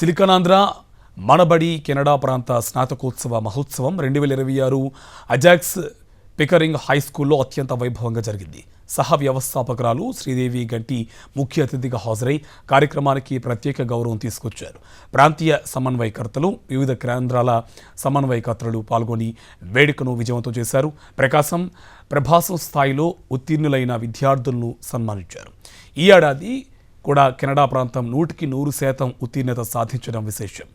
సిలికానాంధ్ర మనబడి Canada ప్రాంత స్నాతకోత్సవ మహోత్సవం 2026 Ajax Pickering high స్కూల్లో అత్యంత వైభవంగా జరిగింది. సహ వ్యవస్థాపకురాలు శ్రీదేవి గంటి ముఖ్య అతిథిగా హాజరై కార్యక్రమానికి ప్రత్యేక గౌరవం తీసుకొచ్చారు. ప్రాంతీయ సమన్వయకర్తలు, వివిధ కేంద్రాల సమన్వయకర్తలు పాల్గొని వేడుకను విజయవంతం చేశారు. ప్రభాసం స్థాయిలో ఉత్తీర్ణులైన విద్యార్థులను సన్మానించారు. ఈ ఏడాది కూడా కెనడా ప్రాంతం 100% ఉత్తీర్ణత సాధించడం విశేషం.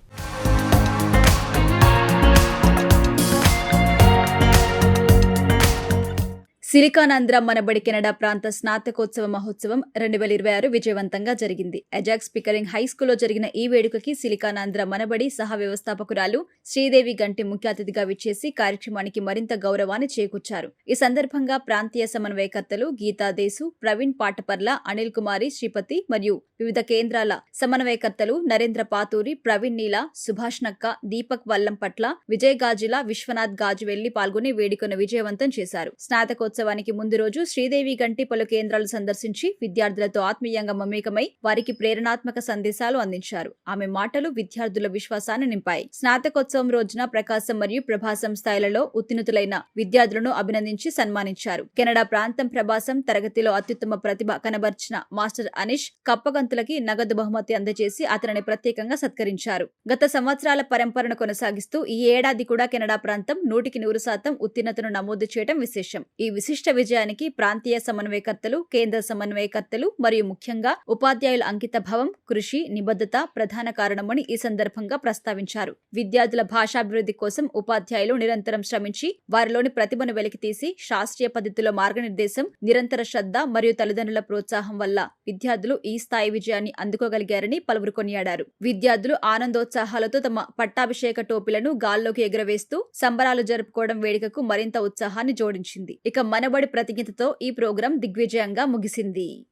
సిలికానాంధ్ర మనబడి కెనడా ప్రాంత స్నాతకోత్సవ మహోత్సవం 2026 విజయవంతంగా జరిగింది. అజాక్స్ పికరింగ్ హై స్కూల్లో జరిగిన ఈ వేడుకకి సిలికానాంధ్ర మనబడి సహ వ్యవస్థాపకురాలు శ్రీదేవి గంటి ముఖ్య అతిథిగా విచ్చేసి కార్యక్రమానికి మరింత గౌరవాన్ని చేకూర్చారు. ఈ సందర్భంగా ప్రాంతీయ సమన్వయకర్తలు గీతాదేశు, ప్రవీణ్ పాటపర్ల, అనిల్ కుమారి శ్రీపతి మరియు వివిధ కేంద్రాల సమన్వయకర్తలు నరేంద్ర పాతూరి, ప్రవీణ్ నీల, సుభాష్ నక్క, దీపక్ వల్లంపట్ల, విజయ్ గాజుల, విశ్వనాథ్ గాజు వెళ్లి పాల్గొని వేడుకను విజయవంతం చేశారు. స్నాతకోత్సవానికి ముందు రోజు శ్రీదేవి గంటి పలు కేంద్రాలు సందర్శించి విద్యార్థులతో ఆత్మీయంగా మమేకమై వారికి ప్రేరణాత్మక సందేశాలు అందించారు. ఆమె మాటలు విద్యార్థుల విశ్వాసాన్ని నింపాయి. స్నాతకోత్సవం రోజున ప్రకాశం మరియు ప్రభాసం స్థాయిలలో ఉత్తీర్ణులైన విద్యార్థులను అభినందించి సన్మానించారు. కెనడా ప్రాంతం ప్రభాసం తరగతిలో అత్యుత్తమ ప్రతిభ కనబర్చిన మాస్టర్ అనీష్ కప్పగంతులకి నగదు బహుమతి అందజేసి అతనిని ప్రత్యేకంగా సత్కరించారు. గత సంవత్సరాల పరంపరను కొనసాగిస్తూ ఈ ఏడాది కూడా కెనడా ప్రాంతం 100% ఉత్తీర్ణతను నమోదు చేయడం విశేషం. ఈ విశిష్ట విజయానికి ప్రాంతీయ సమన్వయకర్తలు, కేంద్ర సమన్వయకర్తలు మరియు ముఖ్యంగా ఉపాధ్యాయుల అంకిత భావం, కృషి, నిబద్ధత ప్రధాన కారణమని ఈ సందర్భంగా ప్రస్తావించారు. విద్యార్థుల భాషాభివృద్ధి కోసం ఉపాధ్యాయులు నిరంతరం శ్రమించి వారిలోని ప్రతిభను వెలికితీసి శాస్త్రీయ పద్ధతిలో మార్గనిర్దేశం, నిరంతర శ్రద్ధ మరియు తల్లిదండ్రుల ప్రోత్సాహం వల్ల విద్యార్థులు ఈ స్థాయి విజయాన్ని అందుకోగలిగారని పలువురు కొనియాడారు. విద్యార్థులు ఆనందోత్సాహాలతో తమ పట్టాభిషేక టోపీలను గాల్లోకి ఎగురవేస్తూ సంబరాలు జరుపుకోవడం వేడుకకు మరింత ఉత్సాహాన్ని జోడించింది. ఇక మనబడి ప్రతిజ్ఞతతో ఈ ప్రోగ్రాం దిగ్విజయంగా ముగిసింది.